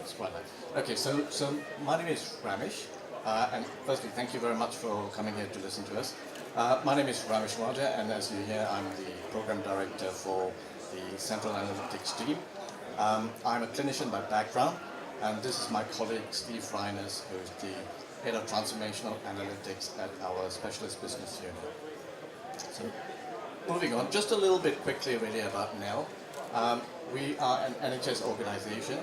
That's quite nice. Okay, so my name is Ramesh, and firstly, thank you very much for coming here to listen to us. My name is Ramesh Rajah, and as you hear, I'm the Program Director for the Central Analytics team. I'm a clinician by background, and this is my colleague Steve Reines, who's the Head of Transformational Analytics at our Specialist Business Unit. So, moving on, just a little bit quickly really about NEL. We are an NHS organization.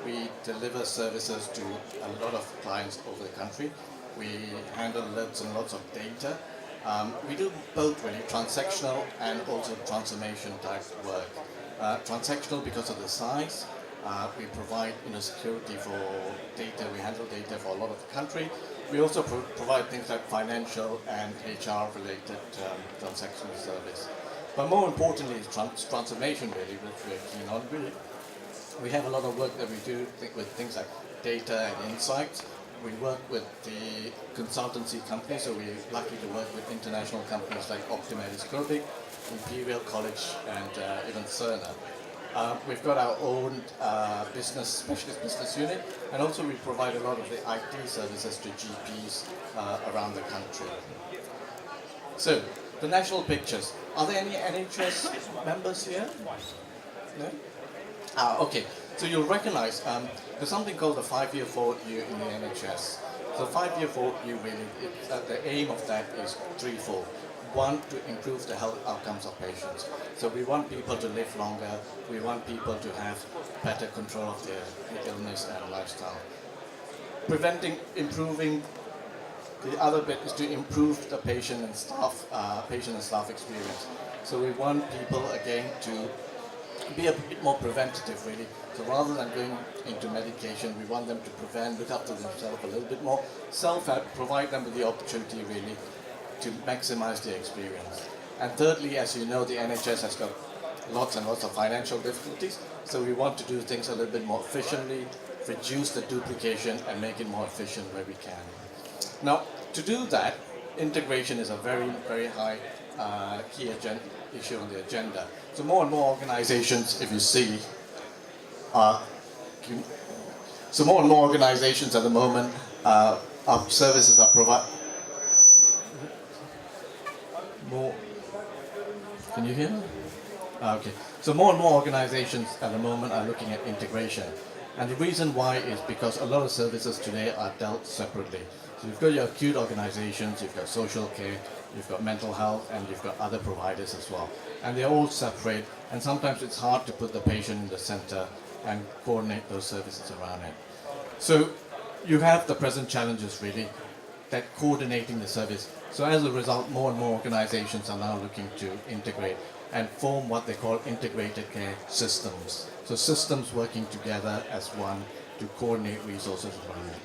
We deliver services to a lot of clients over the country. We handle lots and lots of data. We do both really transactional and also transformation type work. Transactional because of the size. We provide security for data. We handle data for a lot of the country. We also provide things like financial and HR related transactional service. But more importantly, transformation really, which we're keen on. Really, we have a lot of work that we do with things like data and insights. We work with the consultancy companies, so we're lucky to work with international companies like Optimatis Corbig, Imperial College, and even Cerner. We've got our own specialist business unit, and also we provide a lot of the IT services to GPs around the country. So, the national pictures. Are there any NHS members here? No? Okay. So you'll recognize there's something called the 5-year forward view in the NHS. So 5-year forward view really, the aim of that is threefold. One, to improve the health outcomes of patients. So we want people to live longer. We want people to have better control of their illness and lifestyle. Improving. The other bit is to improve the patient and staff experience. So we want people again to be a bit more preventative really. So rather than going into medication, we want them to prevent, look after themselves a little bit more, self-help, provide them with the opportunity really to maximize their experience. And thirdly, as you know, the NHS has got lots and lots of financial difficulties, so we want to do things a little bit more efficiently, reduce the duplication and make it more efficient where we can. Now, to do that, integration is a very, very high key issue on the agenda. So more and more organizations, if you see, more and more organizations at the moment, our services are provided. Can you hear me? Okay. So more and more organizations at the moment are looking at integration. And the reason why is because a lot of services today are dealt separately. So you've got your acute organizations, you've got social care, you've got mental health, and you've got other providers as well. And they're all separate, and sometimes it's hard to put the patient in the center and coordinate those services around it. So you have the present challenges really, that coordinating the service. So as a result, more and more organizations are now looking to integrate and form what they call integrated care systems. So systems working together as one to coordinate resources around it.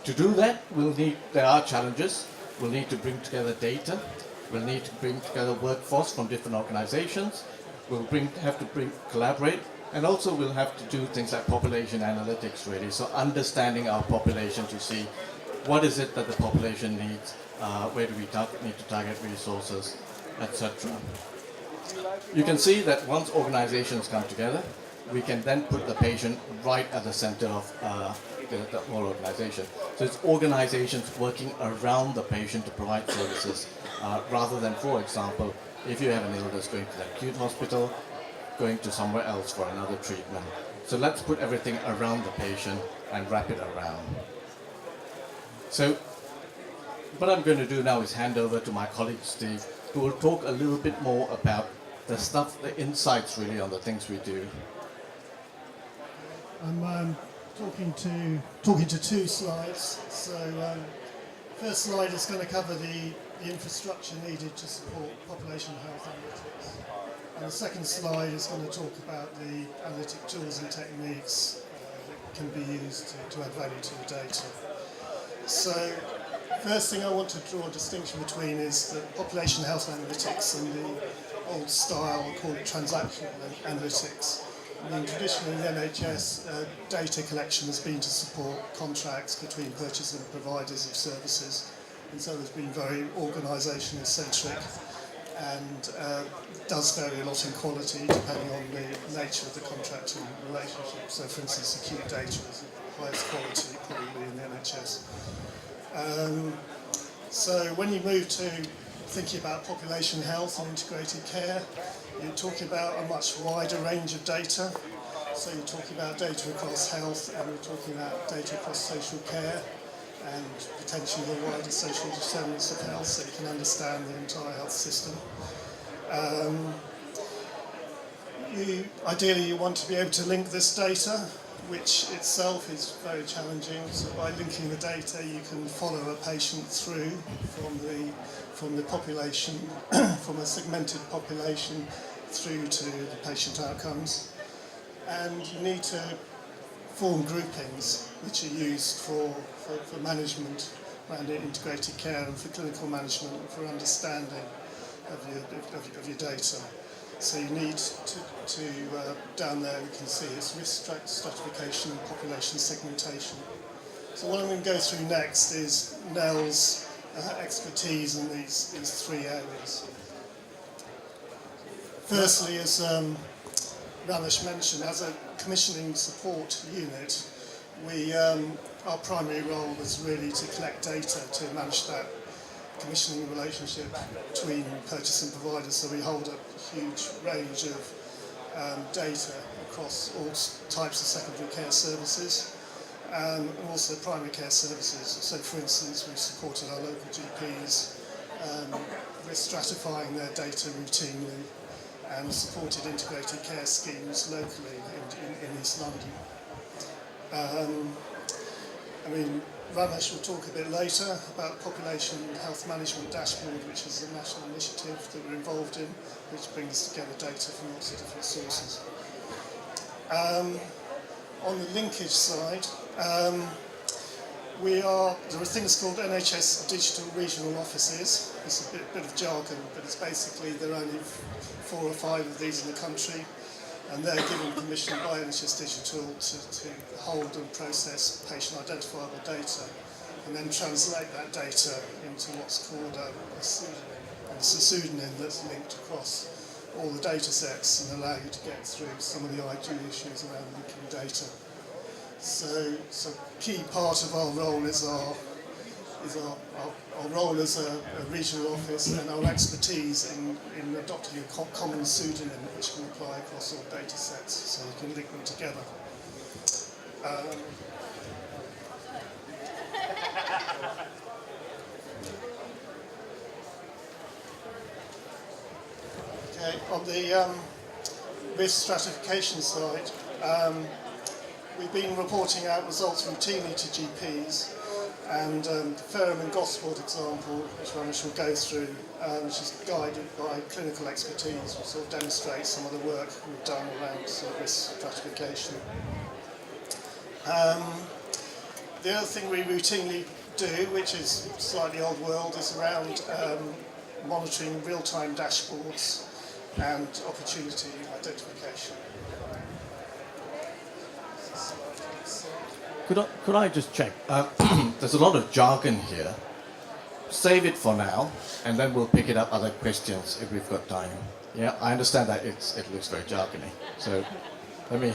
To do that, there are challenges. We'll need to bring together data. We'll need to bring together workforce from different organizations. We'll have to collaborate. And also we'll have to do things like population analytics really. So understanding our population to see what is it that the population needs, where do we need to target resources, etc. You can see that once organizations come together, we can then put the patient right at the center of the whole organization. So it's organizations working around the patient to provide services, rather than, for example, if you have an illness, going to the acute hospital, going to somewhere else for another treatment. So let's put everything around the patient and wrap it around. So what I'm going to do now is hand over to my colleague Steve, who will talk a little bit more about the stuff, the insights really on the things we do. I'm talking to two slides. So first slide is going to cover the infrastructure needed to support population health analytics. And the second slide is going to talk about the analytic tools and techniques that can be used to add value to the data. So first thing I want to draw a distinction between is the population health analytics and the old style, we call it transactional analytics. I mean, traditionally in the NHS, data collection has been to support contracts between purchasers and providers of services, and so there's been very organisation-centric. and does vary a lot in quality depending on the nature of the contracting relationship. So for instance, acute data is the highest quality probably in the NHS. So when you move to thinking about population health and integrated care, you're talking about a much wider range of data. So you're talking about data across health, and you're talking about data across social care, and potentially the wider social determinants of health, so you can understand the entire health system. Ideally you want to be able to link this data, which itself is very challenging. So by linking the data you can follow a patient through from the population, from a segmented population through to the patient outcomes. And you need to form groupings which are used for management around integrated care and for clinical management and for understanding of your data. So you need to down there you can see it's risk stratification and population segmentation. So what I'm going to go through next is Nell's expertise in these three areas. Firstly, as Ramesh mentioned, as a commissioning support unit, our primary role was really to collect data to manage that commissioning relationship between purchase and providers. So we hold a huge range of data across all types of secondary care services and also primary care services. So for instance, we supported our local GPs with stratifying their data routinely and supported integrated care schemes locally in East London. Ramesh will talk a bit later about Population Health Management Dashboard, which is a national initiative that we're involved in, which brings together data from lots of different sources. On the linkage side, there are things called NHS Digital Regional Offices. It's a bit of jargon, but it's basically there are only 4 or 5 of these in the country, and they're given permission by NHS Digital to hold and process patient identifiable data and then translate that data into what's called a pseudonym. And it's a pseudonym that's linked across all the data sets and allow you to get through some of the IG issues around linking data. So key part of our role is our role as a regional office and our expertise in adopting a common pseudonym which can apply across all data sets, so you can link them together. Okay, on the risk stratification side, we've been reporting out results routinely to GPs, and the Ferrum and Gosford example, which Ramesh will go through, which is guided by clinical expertise, will sort of demonstrate some of the work we've done around sort of risk stratification. The other thing we routinely do, which is slightly old world, is around monitoring real-time dashboards and opportunity identification. Could I just check? There's a lot of jargon here. Save it for now, and then we'll pick it up other questions if we've got time. Yeah, I understand that it looks very jargony. So let me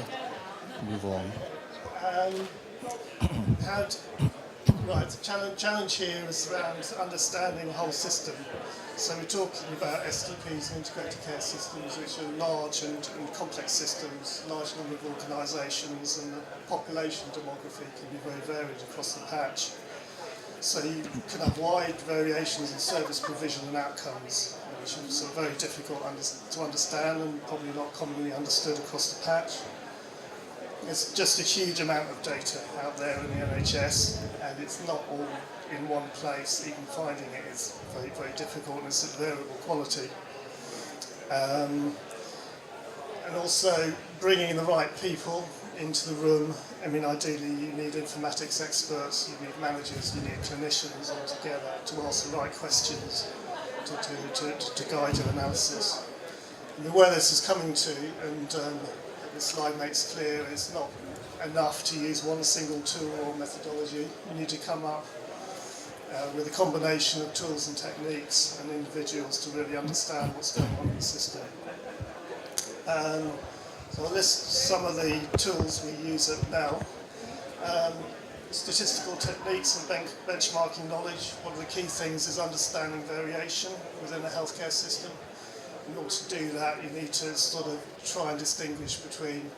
move on. The challenge here is around understanding the whole system. So we're talking about STPs and integrated care systems, which are large and complex systems, large number of organisations, and the population demography can be very varied across the patch. So you can have wide variations in service provision and outcomes, which are sort of very difficult to understand and probably not commonly understood across the patch. There's just a huge amount of data out there in the NHS, and it's not all in one place. Even finding it is very, very difficult, and it's of variable quality. And also bringing the right people into the room. I mean, ideally you need informatics experts, you need managers, you need clinicians all together to ask the right questions to guide your analysis. And where this is coming to, and the slide makes clear, it's not enough to use one single tool or methodology. You need to come up with a combination of tools and techniques and individuals to really understand what's going on in the system. So I'll list some of the tools we use at now. Statistical techniques and benchmarking knowledge. One of the key things is understanding variation within the healthcare system. In order to do that, you need to sort of try and distinguish between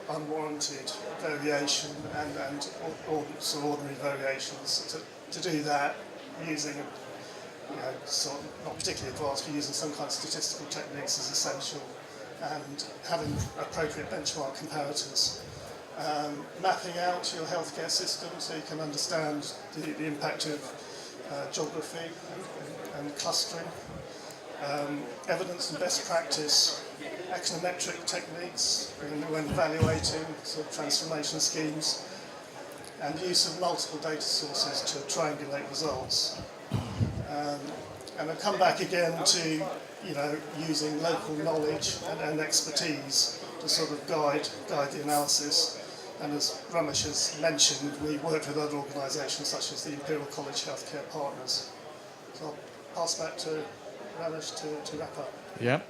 unwarranted variation and ordinary variations. To do that, using sort of not particularly advanced, but using some kind of statistical techniques is essential, and having appropriate benchmark comparators. Mapping out your healthcare system so you can understand the impact of geography and clustering. Evidence and best practice, econometric techniques when evaluating sort of transformation schemes, and use of multiple data sources to triangulate results. And I'll come back again to using local knowledge and expertise to sort of guide the analysis. And as Ramesh has mentioned, we work with other organisations such as the Imperial College Healthcare Partners. So I'll pass back to Ramesh to wrap up. Yeah.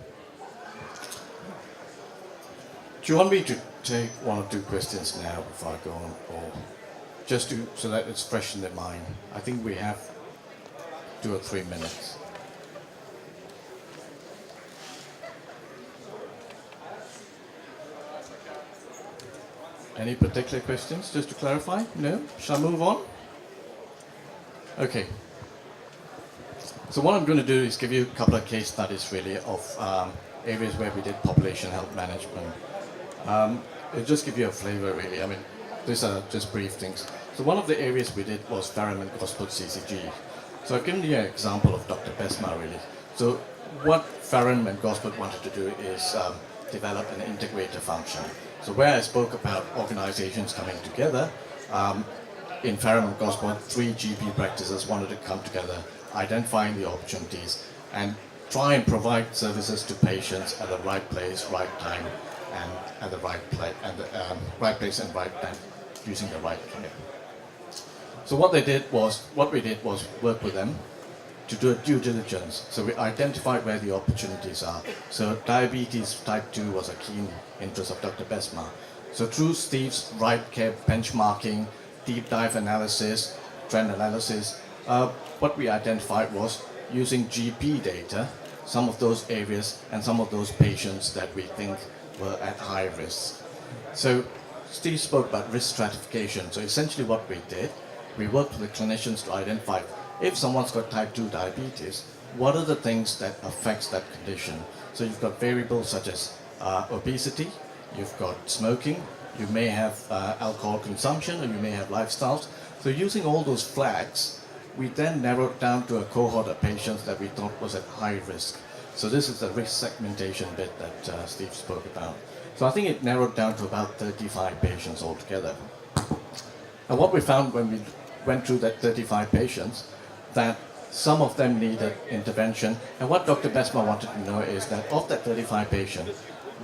Do you want me to take one or two questions now before I go on, or just so that it's fresh in their mind? I think we have 2 or 3 minutes. Any particular questions, just to clarify? No? Shall I move on? Okay. So what I'm going to do is give you a couple of case studies really of areas where we did population health management. It'll just give you a flavor really. I mean, these are just brief things. So one of the areas we did was Ferrum and Gosport CCG. So I've given you an example of Dr. Besma really. So what Ferrum and Gosport wanted to do is develop an integrator function. So where I spoke about organizations coming together, in Ferrum and Gosport, 3 GP practices wanted to come together, identifying the opportunities and try and provide services to patients at the right place, right time, and at the right place, and right place and right time, using the right care. So what we did was work with them to do a due diligence. So we identified where the opportunities are. So diabetes type 2 was a keen interest of Dr. Besma. So through Steve's right care benchmarking, deep dive analysis, trend analysis, what we identified was using GP data, some of those areas and some of those patients that we think were at high risk. So Steve spoke about risk stratification. So essentially what we did, we worked with the clinicians to identify if someone's got type 2 diabetes, what are the things that affects that condition? So you've got variables such as obesity, you've got smoking, you may have alcohol consumption, or you may have lifestyles. So using all those flags, we then narrowed down to a cohort of patients that we thought was at high risk. So this is the risk segmentation bit that Steve spoke about. So I think it narrowed down to about 35 patients altogether. And what we found when we went through that 35 patients, that some of them needed intervention. And what Dr. Besma wanted to know is that of that 35 patients,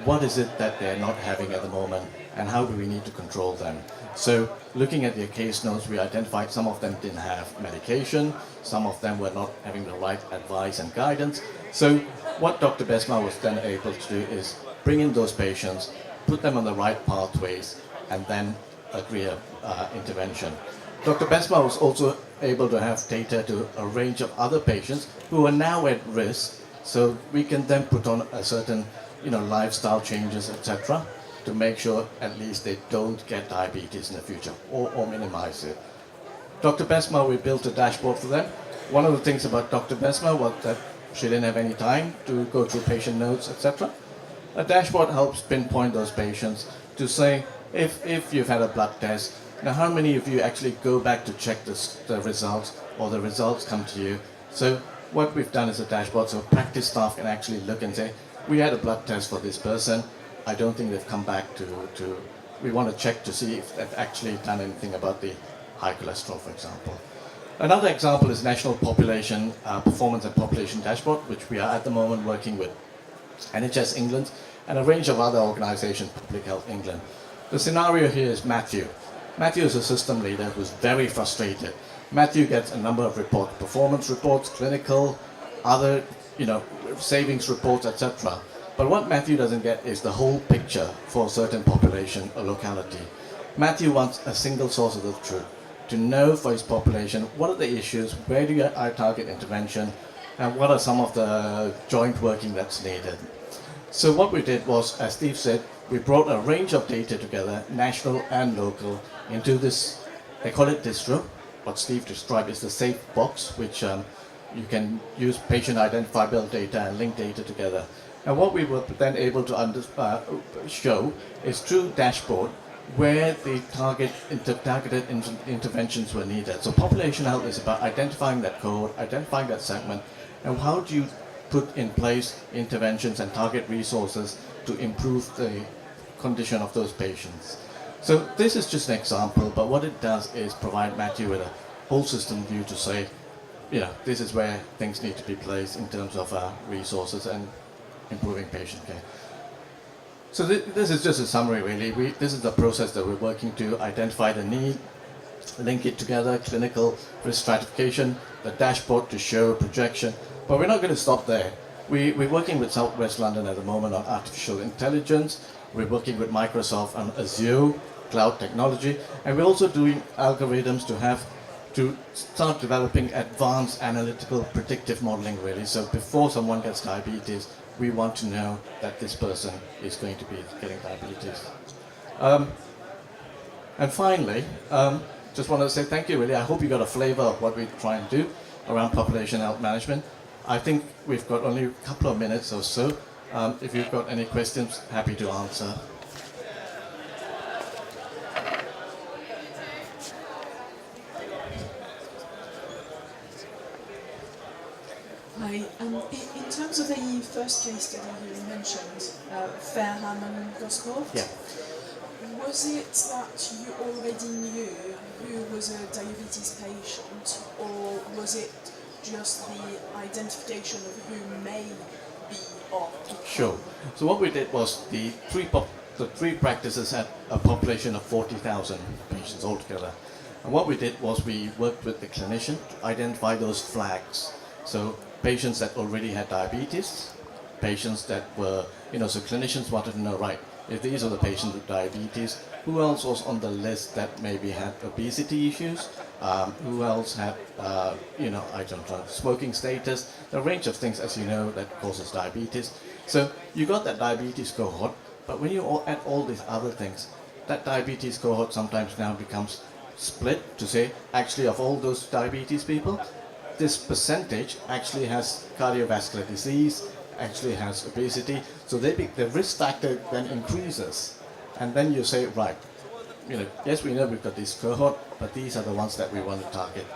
what is it that they're not having at the moment, and how do we need to control them? So looking at their case notes, we identified some of them didn't have medication, some of them were not having the right advice and guidance. So what Dr. Besma was then able to do is bring in those patients, put them on the right pathways, and then agree an intervention. Dr. Besma was also able to have data to a range of other patients who are now at risk, so we can then put on a certain lifestyle changes, etc., to make sure at least they don't get diabetes in the future or minimize it. Dr. Besma, we built a dashboard for them. One of the things about Dr. Besma was that she didn't have any time to go through patient notes, etc. A dashboard helps pinpoint those patients to say, if you've had a blood test, now how many of you actually go back to check the results, or the results come to you? So what we've done is a dashboard, so practice staff can actually look and say, we had a blood test for this person, I don't think they've come back to we want to check to see if they've actually done anything about the high cholesterol, for example. Another example is National Population Performance and Population Dashboard, which we are at the moment working with NHS England and a range of other organisations, Public Health England. The scenario here is Matthew. Matthew is a system leader who's very frustrated Matthew gets a number of reports, performance reports, clinical, other, savings reports, etc. But what Matthew doesn't get is the whole picture for a certain population or locality. Matthew wants a single source of the truth, to know for his population what are the issues, where do I target intervention, and what are some of the joint working that's needed. So what we did was, as Steve said, we brought a range of data together, national and local, into this, they call it distro. What Steve described is the safe box, which you can use patient identifiable data and link data together. And what we were then able to show is through dashboard where the targeted interventions were needed. So population health is about identifying that cohort, identifying that segment, and how do you put in place interventions and target resources to improve the condition of those patients. So this is just an example, but what it does is provide Matthew with a whole system view to say, this is where things need to be placed in terms of resources and improving patient care. So this is just a summary really. This is the process that we're working to identify the need, link it together, clinical risk stratification, the dashboard to show projection. But we're not going to stop there. We're working with South West London at the moment on artificial intelligence. We're working with Microsoft on Azure, cloud technology, and we're also doing algorithms to start developing advanced analytical predictive modeling really. So before someone gets diabetes, we want to know that this person is going to be getting diabetes. And finally, just want to say thank you really. I hope you got a flavor of what we try and do around population health management. I think we've got only a couple of minutes or so. If you've got any questions, happy to answer. Hi. In terms of the first case study you mentioned, Fairham and Gosport, Yeah. was it that you already knew who was a diabetes patient, or was it just the identification of who may be or? Sure. So what we did was the three practices had a population of 40,000 patients altogether. And what we did was we worked with the clinician to identify those flags. So patients that already had diabetes, patients that were, so clinicians wanted to know, right, if these are the patients with diabetes, who else was on the list that maybe had obesity issues? Who else had, smoking status? A range of things, as you know, that causes diabetes. So you got that diabetes cohort, but when you add all these other things, that diabetes cohort sometimes now becomes split to say, actually, of all those diabetes people, this percentage actually has cardiovascular disease, actually has obesity, so the risk factor then increases. And then you say, right, yes, we know we've got this cohort, but these are the ones that we want to target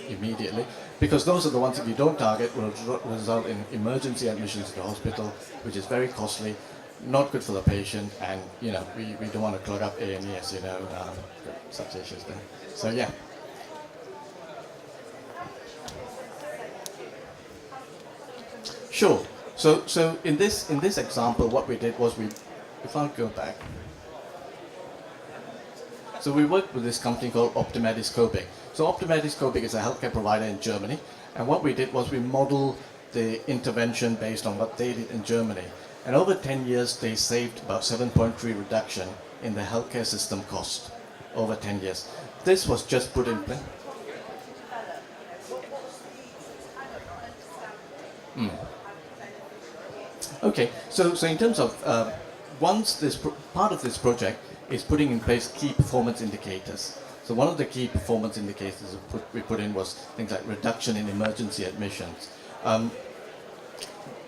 immediately, because those are the ones that you don't target will result in emergency admissions to the hospital, which is very costly, not good for the patient, and we don't want to clog up A&E, as you know, such issues there. So yeah. Sure. So in this example, what we did was if I go back. So we worked with this company called Optimediscopic. So Optimediscopic is a healthcare provider in Germany, and what we did was we modeled the intervention based on what they did in Germany. And over 10 years, they saved about 7.3 reduction in the healthcare system cost over 10 years. This was just put in place. Okay, so in terms of once part of this project is putting in place key performance indicators. So one of the key performance indicators we put in was things like reduction in emergency admissions.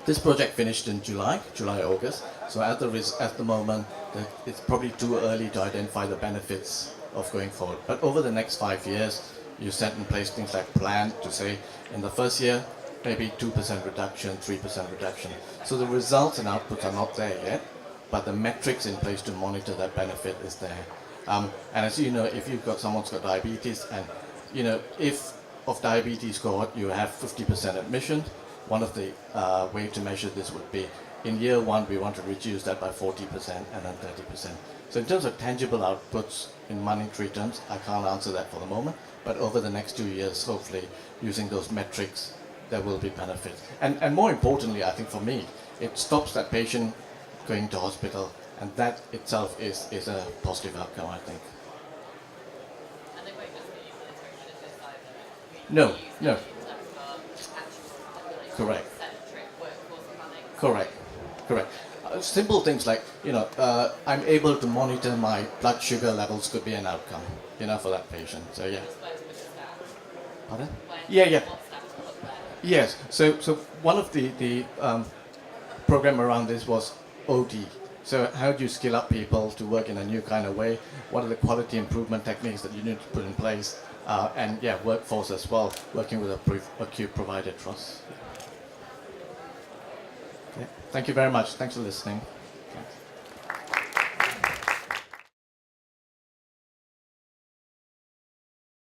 This project finished in July, August. So at the moment, it's probably too early to identify the benefits of going forward. But over the next 5 years, you set in place things like plan to say in the first year, maybe 2% reduction, 3% reduction. So the results and outputs are not there yet, but the metrics in place to monitor that benefit is there. And as you know, if you've got someone's got diabetes, and if of diabetes cohort you have 50% admission, one of the way to measure this would be in year one, we want to reduce that by 40% and then 30%. So in terms of tangible outputs in monetary terms, I can't answer that for the moment, but over the next 2 years, hopefully, using those metrics, there will be benefits. And more importantly, I think for me, it stops that patient going to hospital, and that itself is a positive outcome, I think. And they won't just be utilitarian either. No, Use no. it in terms of actual population Correct. centric workforce planning. Correct, correct. Simple things like, I'm able to monitor my blood sugar levels could be an outcome, for that patient. So yeah. Just where to put the staff. Pardon? When, Yeah. What staff to put there. Yes. So one of the program around this was OD. So how do you skill up people to work in a new kind of way? What are the quality improvement techniques that you need to put in place? And yeah, workforce as well, working with acute provider trust. Okay. Thank you very much. Thanks for listening. Thanks.